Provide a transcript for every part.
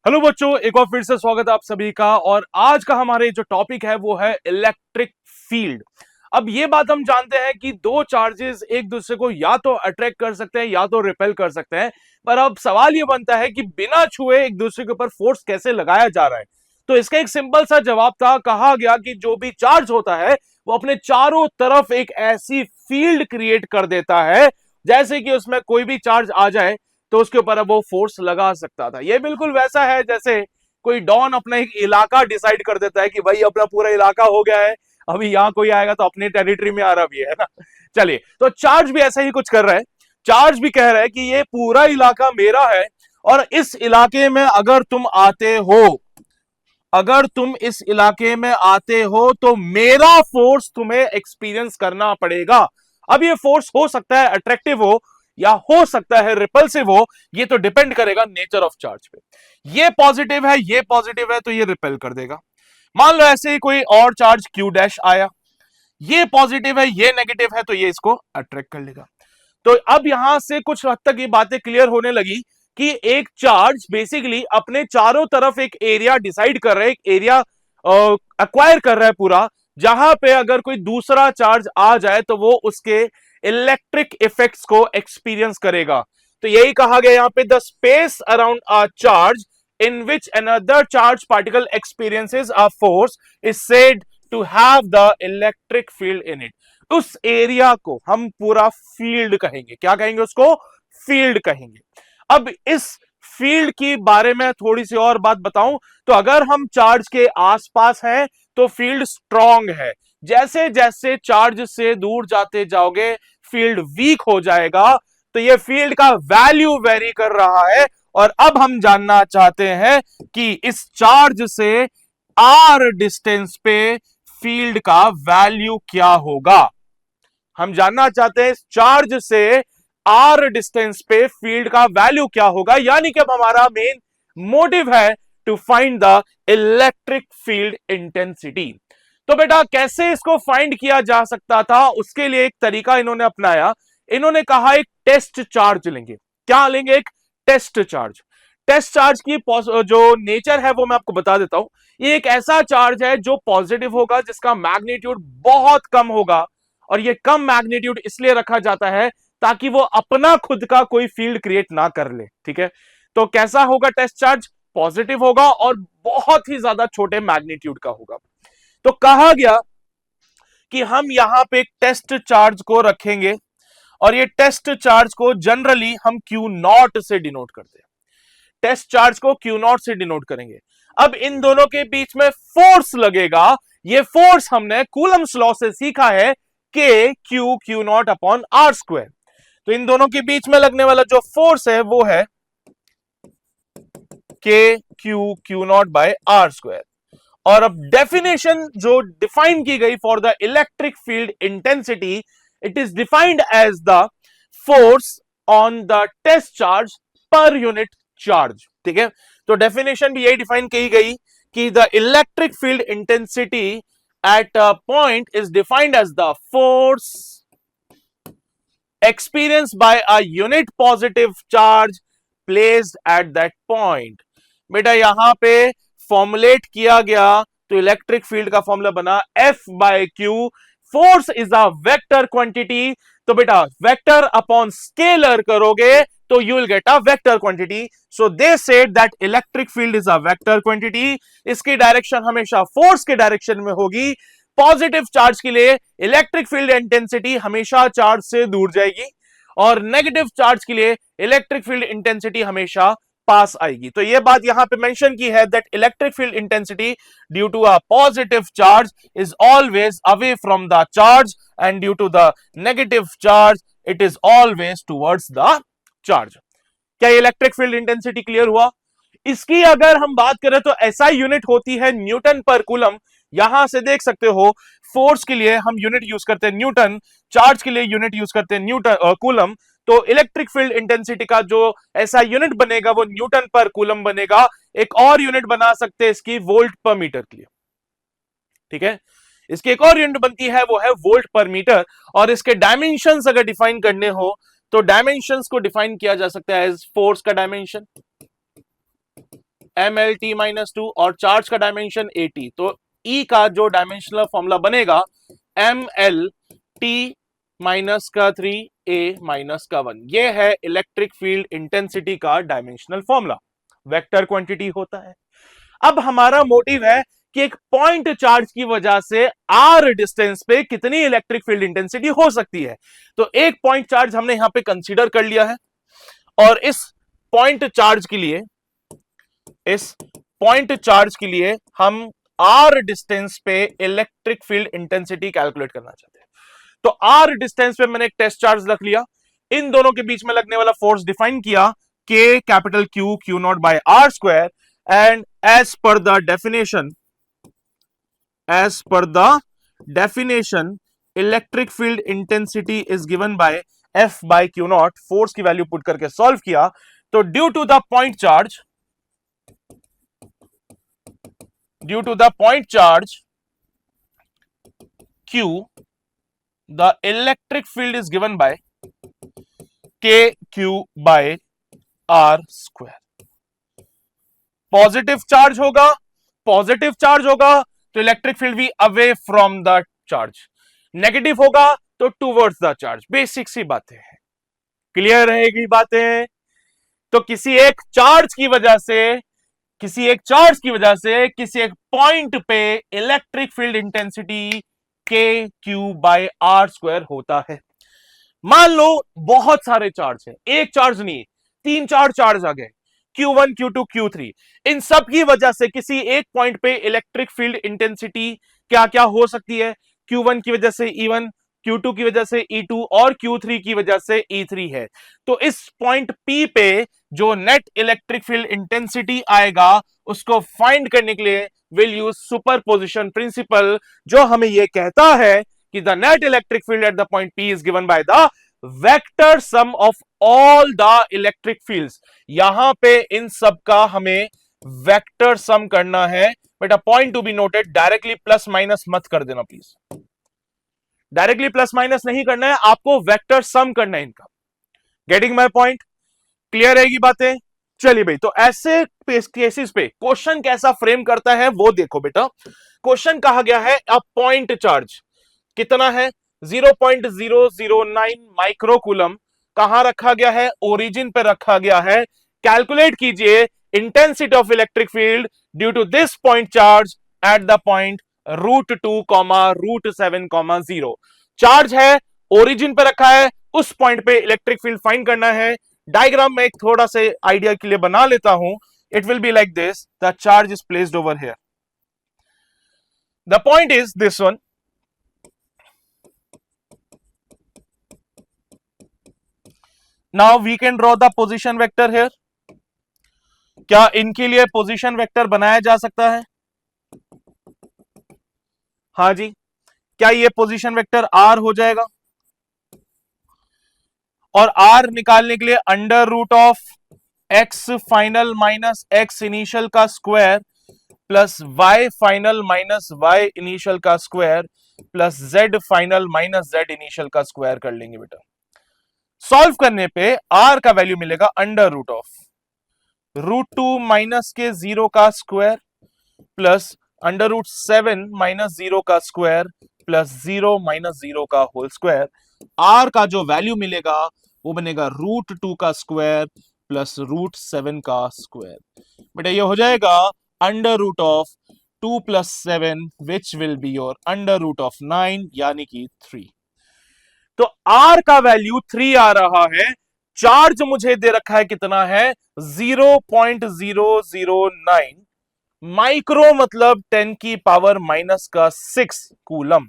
Hello बच्चों, एक बार फिर से स्वागत है आप सभी का। और आज का हमारे जो टॉपिक है वो है इलेक्ट्रिक फील्ड। अब ये बात हम जानते हैं कि दो चार्जेस एक दूसरे को या तो अट्रैक्ट कर सकते हैं या तो रिपेल कर सकते हैं। पर अब सवाल ये बनता है कि बिना छुए एक दूसरे के ऊपर फोर्स कैसे लगाया जा रहा है। तो इसका एक सिंपल सा जवाब था, कहा गया कि जो भी चार्ज होता है वो अपने चारों तरफ एक ऐसी फील्ड क्रिएट कर देता है जैसे कि उसमें कोई भी चार्ज आ जाए तो उसके ऊपर अब वो फोर्स लगा सकता था। ये बिल्कुल वैसा है जैसे कोई डॉन अपना एक इलाका डिसाइड कर देता है कि भाई अपना पूरा इलाका हो गया है, अभी यहां कोई आएगा तो अपने टेरिटरी में आ रहा भी है ना। चलिए, तो चार्ज भी ऐसा ही कुछ कर रहा है। चार्ज भी कह रहा है कि ये पूरा इलाका मेरा है और इस इलाके में अगर तुम इस इलाके में आते हो तो मेरा फोर्स तुम्हें एक्सपीरियंस करना पड़ेगा। अब ये फोर्स हो सकता है अट्रैक्टिव हो या हो सकता है रिपल्सिव हो, ये तो डिपेंड करेगा नेचर ऑफ चार्ज पे। ये पॉजिटिव है तो ये रिपेल कर देगा। मान लो ऐसे ही कोई और चार्ज क्यू डैश आया, ये पॉजिटिव है ये नेगेटिव है तो ये इसको अट्रैक्ट कर लेगा। तो अब यहां से कुछ हद तक ये बातें क्लियर होने लगी कि एक चार्ज बेसिकली अपने चारों तरफ एक एरिया डिसाइड कर रहा है, एक एरिया अक्वायर कर रहा है पूरा, जहां पे अगर कोई दूसरा चार्ज आ जाए तो वो उसके इलेक्ट्रिक इफेक्ट्स को एक्सपीरियंस करेगा। तो यही कहा गया यहां पे, the space around a charge in which another charge particle experiences a force is said to have the electric field in it. उस एरिया को हम पूरा फील्ड कहेंगे। क्या कहेंगे उसको? फील्ड कहेंगे। अब इस फील्ड की बारे में थोड़ी सी और बात बताऊं तो अगर हम चार्ज के आसपास हैं तो फील्ड स्ट्रांग है। जैसे जैसे चार्ज से दूर जाते जाओगे फील्ड वीक हो जाएगा। तो ये फील्ड का वैल्यू वेरी कर रहा है। और अब हम जानना चाहते हैं कि इस चार्ज से आर डिस्टेंस पे फील्ड का वैल्यू क्या होगा। हम जानना चाहते हैं इस चार्ज से आर डिस्टेंस पे फील्ड का वैल्यू क्या होगा, यानी कि अब हमारा मेन मोटिव है to find the electric field intensity. तो बेटा कैसे इसको फाइंड किया जा सकता था, उसके लिए एक तरीका इन्होंने अपनाया। इन्होंने कहा एक टेस्ट चार्ज लेंगे। क्या लेंगे? एक टेस्ट चार्ज। टेस्ट चार्ज की जो नेचर है वो मैं आपको बता देता हूं। ये एक ऐसा चार्ज है जो पॉजिटिव होगा, जिसका मैग्नीट्यूड बहुत कम होगा। और ये कम मैग्नीट्यूड इसलिए रखा जाता है ताकि वो अपना खुद का कोई फील्ड क्रिएट ना कर ले। ठीक है, तो कैसा होगा टेस्ट चार्ज? पॉजिटिव होगा और बहुत ही ज्यादा छोटे मैग्नीट्यूड का होगा। तो कहा गया कि हम यहां पे एक टेस्ट चार्ज को रखेंगे और ये टेस्ट चार्ज को जनरली हम क्यू नॉट से डिनोट करते हैं। टेस्ट चार्ज को क्यू नॉट से डिनोट करेंगे। अब इन दोनों के बीच में फोर्स लगेगा। ये फोर्स हमने कूलम्स लॉ से सीखा है, के Q Q naught upon R square. तो इन दोनों के बीच में लगने वाला जो फोर्स है वो है के Q Q naught by R square. और अब डेफिनेशन जो डिफाइन की गई for the electric field intensity, it is defined as the force on the test charge per unit charge. ठीक है, तो डेफिनेशन भी यही डिफाइन की गई कि the electric field intensity at a point is defined as the force experienced by a unit positive charge placed at that point। बेटा यहां पे फॉर्मुलेट किया गया तो इलेक्ट्रिक फील्ड का फॉर्मूला बना F by Q। Force is a vector quantity, तो बेटा वेक्टर अपॉन स्केलर करोगे तो you will get a vector quantity. So they said that electric field is a vector quantity. इसकी डायरेक्शन हमेशा force के direction में होगी। पॉजिटिव चार्ज के लिए इलेक्ट्रिक फील्ड इंटेंसिटी हमेशा चार्ज से दूर जाएगी और नेगेटिव चार्ज के लिए इलेक्ट्रिक फील्ड इंटेंसिटी हमेशा पास आएगी। तो यह बात यहां पे मेंशन की है that electric field intensity due to a positive charge is always away from the charge and due to the negative charge it is always towards the charge. क्या इलेक्ट्रिक फील्ड इंटेंसिटी क्लियर हुआ? इसकी अगर हम बात करें तो SI unit होती है न्यूटन पर कूलम। यहां से देख सकते हो फोर्स के लिए हम यूनिट यूज करते हैं न्यूटन, चार्ज के लिए यूनिट यूज करते हैं न्यूटन कूलम। तो इलेक्ट्रिक फील्ड इंटेंसिटी का जो ऐसा यूनिट बनेगा वो न्यूटन पर कूलम बनेगा। एक और यूनिट बना सकते हैं इसकी वोल्ट पर मीटर के लिए। ठीक है, इसकी एक और यूनिट बनती है वो है वोल्ट पर मीटर। और इसके डायमेंशंस अगर डिफाइन करने हो तो डायमेंशंस को डिफाइन किया जा सकता है एज फोर्स का dimension, M L T minus two और चार्ज का डायमेंशन ए टी, तो ई का जो डायमेंशनल फॉर्मूला बनेगा एम एल टी माइनस का 3 ए माइनस का 1, ये है इलेक्ट्रिक फील्ड इंटेंसिटी का डायमेंशनल फॉर्मूला, वेक्टर क्वांटिटी होता है। अब हमारा मोटिव है कि एक पॉइंट चार्ज की वजह से आर डिस्टेंस पे कितनी इलेक्ट्रिक फील्ड इंटेंसिटी हो सकती है। तो एक पॉइंट चार्ज हमने यहां पे कंसीडर कर लिया है और इस पॉइंट चार्ज के लिए हम आर डिस्टेंस पे इलेक्ट्रिक फील्ड इंटेंसिटी कैलकुलेट करना चाहते हैं। तो आर डिस्टेंस पे मैंने एक टेस्ट चार्ज रख लिया, इन दोनों के बीच में लगने वाला फोर्स डिफाइन किया के capital Q Q naught by R square, and as per the definition electric field intensity is given by F by Q naught, force की वैल्यू पुट करके सॉल्व किया तो due to the point charge Q the electric field is given by KQ by R square। Positive charge होगा तो electric field भी away from the charge, negative होगा तो towards the charge. Basic सी बातें हैं, क्लियर रहेगी बातें। तो किसी एक चार्ज की वजह से किसी एक पॉइंट पे इलेक्ट्रिक फील्ड इंटेंसिटी के क्यू बाय आर स्क्वायर होता है। मान लो बहुत सारे चार्ज है, एक चार्ज नहीं 3-4 चार्ज आ गए, Q1, Q2, Q3, इन सब की वजह से किसी एक पॉइंट पे इलेक्ट्रिक फील्ड इंटेंसिटी क्या क्या हो सकती है। Q1 की वजह से E1, Q2 की वजह से E2 और Q3 की वजह से E3 है। तो इस पॉइंट P पे जो नेट इलेक्ट्रिक फील्ड इंटेंसिटी आएगा उसको फाइंड करने के लिए विल यूज सुपरपोजिशन प्रिंसिपल, जो हमें यह कहता है कि the net electric field at the point P is given by the vector sum of all the electric fields. यहां पे इन सब का हमें वेक्टर सम करना है। बेटा point to be noted, directly plus minus मत कर देना प्लीज, डायरेक्टली प्लस माइनस नहीं करना है, आपको वेक्टर सम करना है इनका। Getting my point? क्लियर रहेगी बातें? चलिए भाई, तो ऐसे केसेस पे क्वेश्चन कैसा फ्रेम करता है वो देखो बेटा। क्वेश्चन कहा गया है अ पॉइंट चार्ज कितना है 0.009 माइक्रोकूलम, कहां रखा गया है, ओरिजिन पे रखा गया है। कैलकुलेट कीजिए intensity of electric field due to this point charge at the point √2, √7, 0। Charge है, ओरिजिन पे रखा है, उस पॉइंट पे इलेक्ट्रिक फील्ड फाइंड करना है। डायग्राम में एक थोड़ा से आइडिया के लिए बना लेता हूं। It will be like this, the charge is placed over here, the point is this one. Now we can draw the position vector here। क्या इनके लिए पोजीशन वेक्टर बनाया जा सकता है? हाँ जी, क्या ये पोजीशन वेक्टर R हो जाएगा? और R निकालने के लिए under root of x final minus x initial का square plus y final minus y initial का square plus z final minus z initial का स्क्वायर कर लेंगे बेटा। सॉल्व करने पे R का वैल्यू मिलेगा अंडर रूट ऑफ √2 माइनस के 0 का स्क्वायर प्लस √7 माइनस 0 का स्क्वायर प्लस 0 माइनस 0 का होल स्क्वायर। R का जो वैल्यू मिलेगा वो बनेगा √2 का स्क्वायर प्लस √7 का स्क्वायर। बेटा ये हो जाएगा under root of 2 + 7 which will be your under root of 9 यानी कि 3। तो R का वैल्यू 3 आ रहा है, चार्ज मुझे दे रखा है कितना है 0.009 माइक्रो मतलब 10 की पावर -6 कूलम।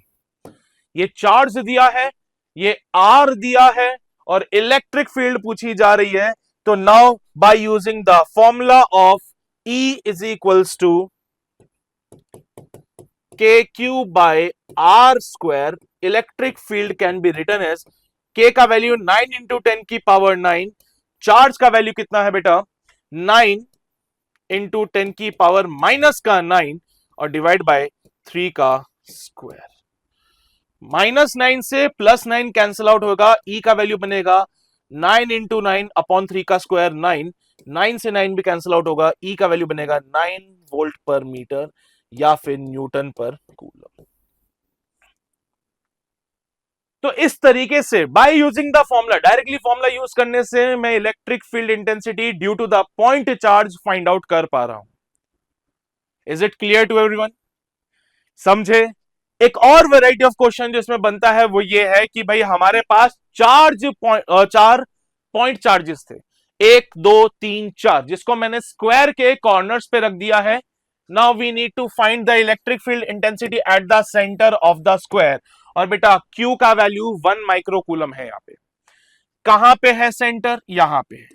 ये चार्ज दिया है, ये R दिया है और इलेक्ट्रिक फील्ड पूछी जा रही है। तो now by using the formula of E is equals to KQ by R square, electric field can be written as K का वैल्यू 9 × 10 की पावर 9, चार्ज का वैल्यू कितना है बेटा 9 × 10 की पावर -9 और डिवाइड बाय 3 का स्क्वायर। -9 से +9 कैंसिल आउट होगा, E का वैल्यू बनेगा 9 × 9 अपॉन 3 का स्क्वायर 9, 9 से 9 भी कैंसिल आउट होगा, ई का वैल्यू बनेगा 9 वोल्ट पर मीटर या फिर न्यूटन पर कूलम। तो इस तरीके से by using the formula, directly formula use करने से मैं electric field intensity due to the point charge find out कर पा रहा हूं। Is it clear to everyone? समझे? एक और वैरायटी ऑफ क्वेश्चन जो इसमें बनता है वो ये है कि भाई हमारे पास चार पॉइंट चार्जेस थे, 1 2 3 4, जिसको मैंने स्क्वायर के कॉर्नर्स पे रख दिया है। Now we need to find the electric field intensity at the centre of the square. और बेटा Q का वैल्यू 1 माइक्रोकूलम है। यहां पे कहां पे है सेंटर? यहां पे है।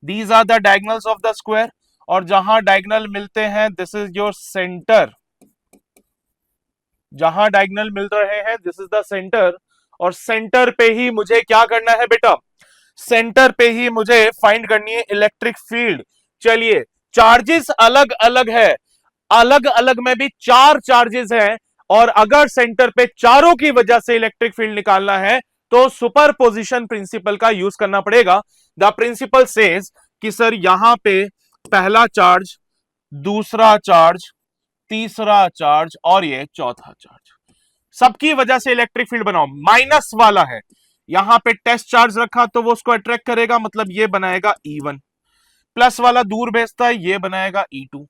These are the diagonals of the square, और जहां डायगोनल मिलते हैं दिस इज योर सेंटर। जहां डायगोनल मिल रहे हैं दिस इज द सेंटर, और सेंटर पे ही मुझे क्या करना है बेटा? सेंटर पे ही मुझे फाइंड करनी है इलेक्ट्रिक फील्ड। चलिए, चार्जेस अलग अलग है, अलग अलग में भी 4 चार्जेस हैं, और अगर सेंटर पे चारों की वजह से इलेक्ट्रिक फील्ड निकालना है तो सुपरपोजिशन प्रिंसिपल का यूज करना पड़ेगा। द प्रिंसिपल सेज कि सर यहां पे पहला चार्ज, दूसरा चार्ज, तीसरा चार्ज और ये चौथा चार्ज, सबकी वजह से इलेक्ट्रिक फील्ड बनाओ। माइनस वाला है, यहां पे टेस्ट चार्ज रखा तो वो उसको अट्रैक्ट करेगा, मतलब ये बनाएगा E1। प्लस वाला दूर भेजता है, ये बनाएगा E2।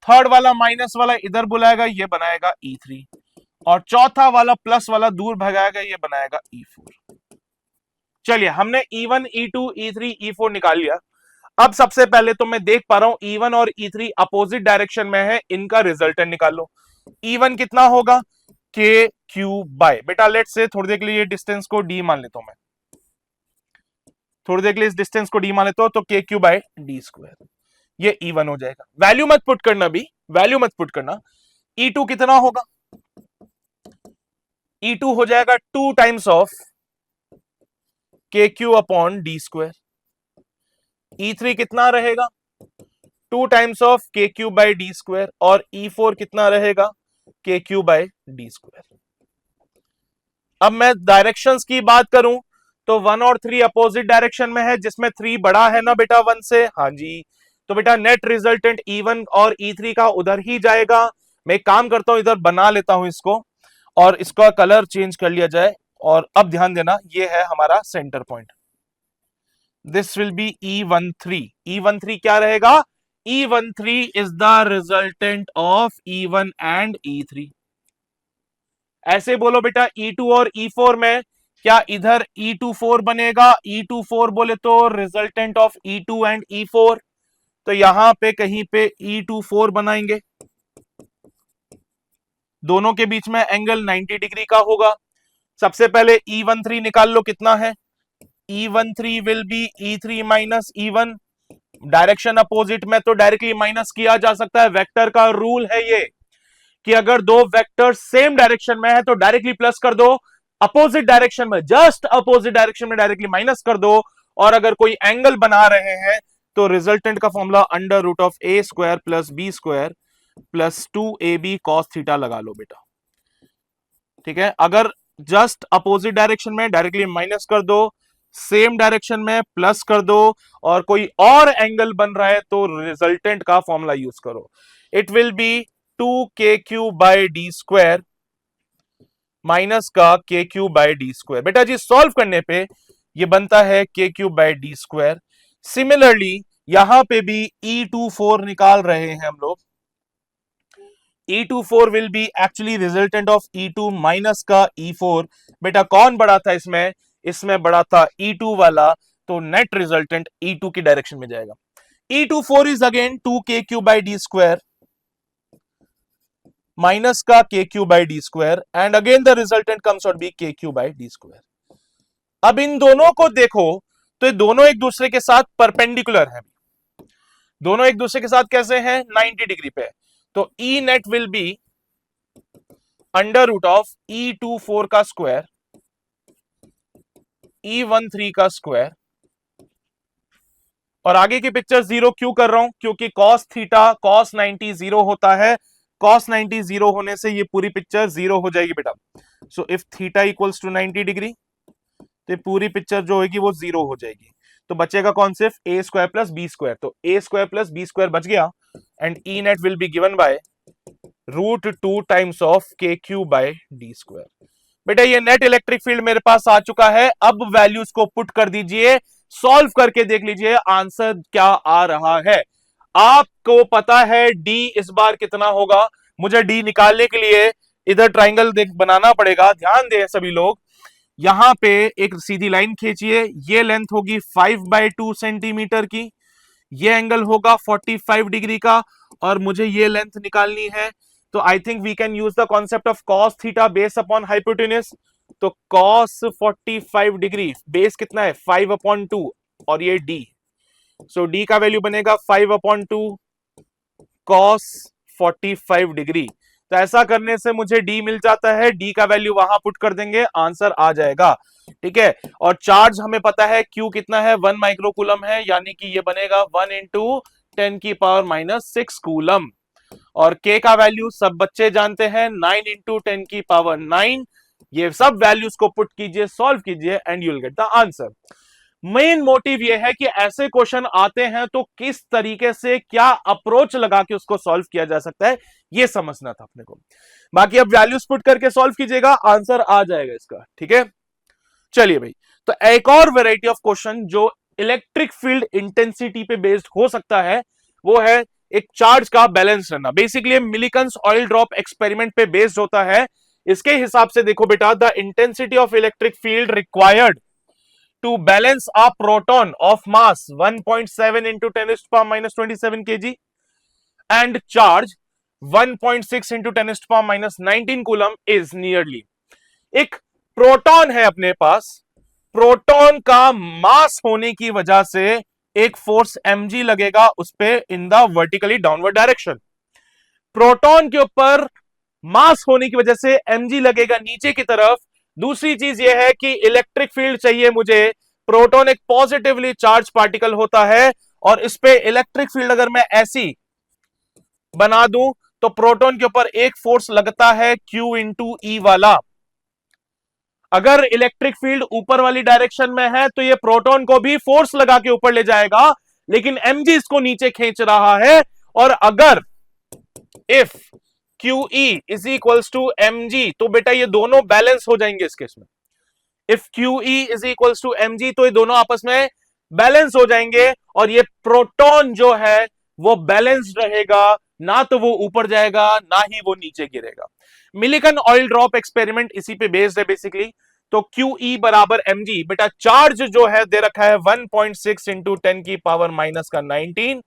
थर्ड वाला माइनस वाला इधर बुलाएगा, ये बनाएगा E3। और चौथा वाला प्लस वाला दूर भगाएगा, ये बनाएगा E4। चलिए, हमने E1 E2 E3 E4 निकाल लिया। अब सबसे पहले तो मैं देख पा रहा हूं E1 और E3 अपोजिट डायरेक्शन में है, इनका रिजल्टेंट निकाल लो। E1 कितना होगा? के क्यू बाय, बेटा लेट्स से थोड़ी देर के लिए ये डिस्टेंस को डी मान लेता हूं मैं, थोड़ी देर के लिए इस डिस्टेंस को डी मान लेता हूं, तो के क्यू बाय डी स्क्वायर, ये E1 हो जाएगा। वैल्यू मत पुट करना, भी वैल्यू मत पुट करना। E2 कितना होगा? E2 हो जाएगा 2 टाइम्स ऑफ के Q upon D square. E3 कितना रहेगा? 2 टाइम्स ऑफ के क्यू बाय डी स्क्वायर। और E4 कितना रहेगा? के क्यू बाय डी स्क्वायर। अब मैं डायरेक्शंस की बात करूं तो 1 और 3 अपोजिट डायरेक्शन में है, जिसमें 3 बड़ा है ना बेटा 1 से। हाँ जी, तो बेटा नेट रिजल्टेंट E1 और E3 का उधर ही जाएगा। मैं एक काम करता हूं, इधर बना लेता हूं इसको, और इसका कलर चेंज कर लिया जाए। और अब ध्यान देना, ये है हमारा centre point. This will be E13। E13 क्या रहेगा? E13 is the resultant of E1 and E3। ऐसे बोलो बेटा, E2 और E4 में क्या इधर E24 बनेगा? E24 बोले तो resultant of E2 and E4, तो यहां पे कहीं पे E24 बनाएंगे। दोनों के बीच में एंगल 90 डिग्री का होगा। सबसे पहले E13 निकाल लो, कितना है? E13 will be E3 minus E1। Direction opposite में तो डायरेक्टली माइनस किया जा सकता है, वेक्टर का रूल है ये कि अगर दो वेक्टर सेम डायरेक्शन में है तो डायरेक्टली प्लस कर दो, अपोजिट डायरेक्शन में, जस्ट अपोजिट डायरेक्शन में डायरेक्टली माइनस कर दो। और अगर कोई एंगल बना रहे हैं तो रिजल्टेंट का formula under root of A square plus B square plus 2AB cos theta लगा लो बेटा। ठीक है, अगर जस्ट अपोजिट डायरेक्शन में डायरेक्टली माइनस कर दो, सेम डायरेक्शन में प्लस कर दो, और कोई और एंगल बन रहा है तो रिजल्टेंट का फॉर्मूला यूज करो। It will be 2KQ by D square minus का KQ बाय डी स्क्वायर। बेटा जी सॉल्व करने पे ये बनता है KQ by D square. Similarly यहां पे भी E24 निकाल रहे हैं हम लोग। E24 will be actually resultant of E2 minus का E4। बेटा कौन बड़ा था इसमें? इसमें बड़ा था E2 वाला, तो नेट रिजल्टेंट E2 की डायरेक्शन में जाएगा। E24 is again 2KQ by D square minus का KQ by D square, and again the resultant comes out be KQ by D square. अब इन दोनों को देखो तो ये दोनों एक दूसरे के साथ परपेंडिकुलर हैं। दोनों एक दूसरे के साथ कैसे हैं? 90 डिग्री पे। तो E net will be under root of E24 का स्क्वायर E13 का स्क्वायर। और आगे की पिक्चर जीरो क्यों कर रहा हूं? क्योंकि cos थीटा cos 90 जीरो होता है। cos 90 जीरो होने से ये पूरी पिक्चर जीरो हो जाएगी बेटा। So if theta equals to 90 degree, तो पूरी पिक्चर जो होगी वो जीरो हो जाएगी। तो बचेगा कौन, सिर्फ ए स्क्वायर प्लस बी स्क्वायर, तो ए स्क्वायर प्लस बी स्क्वायर बच गया and E net will be given by √2 times of के क्यू बाय डी स्क्वायर। बेटा ये नेट इलेक्ट्रिक फील्ड मेरे पास आ चुका है, अब वैल्यूज को पुट कर दीजिए, सॉल्व करके देख लीजिए आंसर क्या आ रहा है। आपको पता है डी इस बार कितना होगा, मुझे डी निकालने के लिए इधर ट्राइंगल बनाना पड़ेगा, ध्यान दें सभी लोग। यहां पे एक सीधी लाइन खींचिए, ये लेंथ होगी 5/2 सेंटीमीटर की, ये एंगल होगा 45 डिग्री का, और मुझे ये लेंथ निकालनी है। तो I think we can use the concept of cos theta base upon hypotenuse. तो cos 45 डिग्री बेस कितना है 5/2 और ये d, सो d का वैल्यू बनेगा 5/2 cos 45 डिग्री। तो ऐसा करने से मुझे d मिल जाता है, d का वैल्यू वहां पुट कर देंगे, आंसर आ जाएगा। ठीक है, और चार्ज हमें पता है q कितना है 1 माइक्रोकूलम है, यानी कि ये बनेगा 1 × 10⁻⁻6 कूलम, और k का वैल्यू सब बच्चे जानते हैं 9 × 10⁻9। ये सब वैल्यूज को पुट कीजिए, सॉल्व कीजिए and you will get the answer. Main motive ये है कि ऐसे क्वेश्चन आते हैं तो किस तरीके से क्या अप्रोच लगा के उसको सॉल्व किया जा सकता है, ये समझना था अपने को। बाकी अब वैल्यूज पुट करके सॉल्व कीजिएगा, आंसर आ जाएगा इसका। ठीक है, चलिए भाई, तो एक और वैरायटी ऑफ क्वेश्चन जो इलेक्ट्रिक फील्ड इंटेंसिटी पे बेस्ड हो सकता है, वो है एक चार्ज का बैलेंस रहना। Basically Millikan's oil drop experiment पे बेस्ड होता है। इसके हिसाब से देखो बेटा, the intensity of electric field required to balance a proton of mass 1.7 into 10⁻⁻27 kg and charge 1.6 into 10⁻⁻19 coulomb is nearly। एक प्रोटॉन है अपने पास, प्रोटॉन का मास होने की वजह से एक फोर्स mg लगेगा उस पे in the vertically downward direction. Proton के ऊपर मास होने की वजह से mg लगेगा नीचे की तरफ। दूसरी चीज यह है कि इलेक्ट्रिक फील्ड चाहिए मुझे, प्रोटॉन एक पॉजिटिवली चार्ज पार्टिकल होता है, और इस पे इलेक्ट्रिक फील्ड अगर मैं ऐसी बना दूं तो प्रोटॉन के ऊपर एक फोर्स लगता है Q × E वाला। अगर इलेक्ट्रिक फील्ड ऊपर वाली डायरेक्शन में है तो ये प्रोटॉन को भी फोर्स लगा के ऊपर ले जाएगा, लेकिन mg इसको नीचे खींच रहा है। और अगर if QE is equals to mg, तो बेटा ये दोनों बैलेंस हो जाएंगे इस केस में। If QE is equals to mg, तो ये दोनों आपस में बैलेंस हो जाएंगे, और ये प्रोटॉन जो है वो बैलेंस रहेगा, ना तो वो ऊपर जाएगा ना ही वो नीचे गिरेगा। मिलिकन ऑयल ड्रॉप एक्सपेरिमेंट इसी पे बेस्ड है बेसिकली। तो QE बराबर mg, बेटा चार्ज जो है दे रखा है 1.6 × 10⁻⁻19,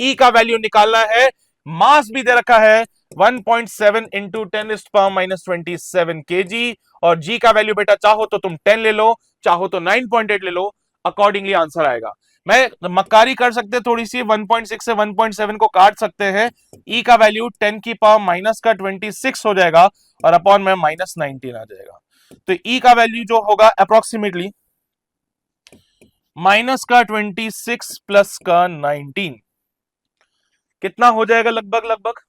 E का वैल्यू निकालना है, मास भी दे रखा है 1.7 × 10⁻⁻27 kg, और g का वैल्यू बेटा चाहो तो तुम 10 ले लो, चाहो तो 9.8 ले लो, अकॉर्डिंगली आंसर आएगा। मैं मक्कारी कर सकते थोड़ी सी, 1.6 से 1.7 को काट सकते हैं, e का वैल्यू 10⁻⁻26 हो जाएगा, और अपॉन में -19 आ जाएगा। तो e का वैल्यू जो होगा अप्रोक्सीमेटली -26 प्लस का 19, कितना हो जाएगा लगभग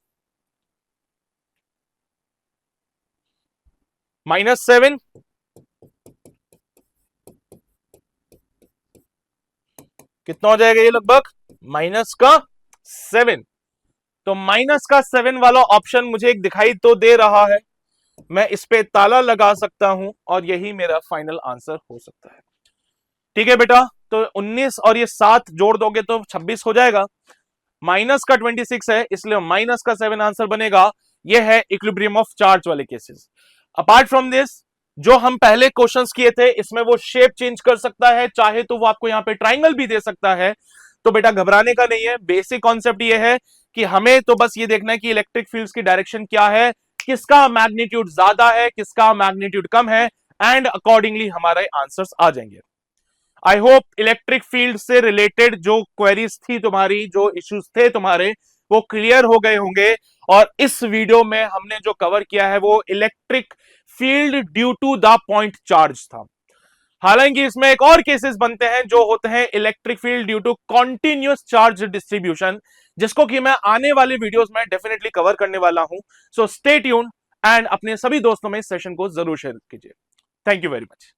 -7, कितना हो जाएगा ये लगभग -7। तो -7 वाला ऑप्शन मुझे एक दिखाई तो दे रहा है, मैं इस पे ताला लगा सकता हूं और यही मेरा फाइनल आंसर हो सकता है। ठीक है बेटा, तो 19 और ये 7 जोड़ दोगे तो 26 हो जाएगा, माइनस का 26 है इसलिए -7 आंसर बनेगा। ये है इक्विलिब्रियम ऑफ चार्ज वाले केसेस। अपार्ट फ्रॉम दिस, जो हम पहले क्वेश्चंस किए थे इसमें वो शेप चेंज कर सकता है, चाहे तो वो आपको यहां पे ट्राइंगल भी दे सकता है। तो बेटा घबराने का नहीं है, बेसिक कॉन्सेप्ट ये है कि हमें तो बस ये देखना है कि इलेक्ट्रिक फील्ड्स की डायरेक्शन क्या है, किसका मैग्नीट्यूड ज्यादा है, किसका मैग्नीट्यूड कम है, एंड अकॉर्डिंगली हमारे आंसर्स आ जाएंगे। आई होप इलेक्ट्रिक फील्ड से रिलेटेड जो क्वेरीज थी तुम्हारी, जो इश्यूज थे तुम्हारे, वो क्लियर हो गए होंगे। और इस वीडियो में हमने जो कवर किया है वो electric field due to the point charge था। हालांकि इसमें एक और केसेस बनते हैं जो होते हैं electric field due to continuous charge distribution, जिसको कि मैं आने वाले वीडियोस में डेफिनेटली कवर करने वाला हूं। सो स्टे ट्यून्ड एंड अपने सभी दोस्तों में इस सेशन को जरूर शेयर कीजिए। Thank you very much.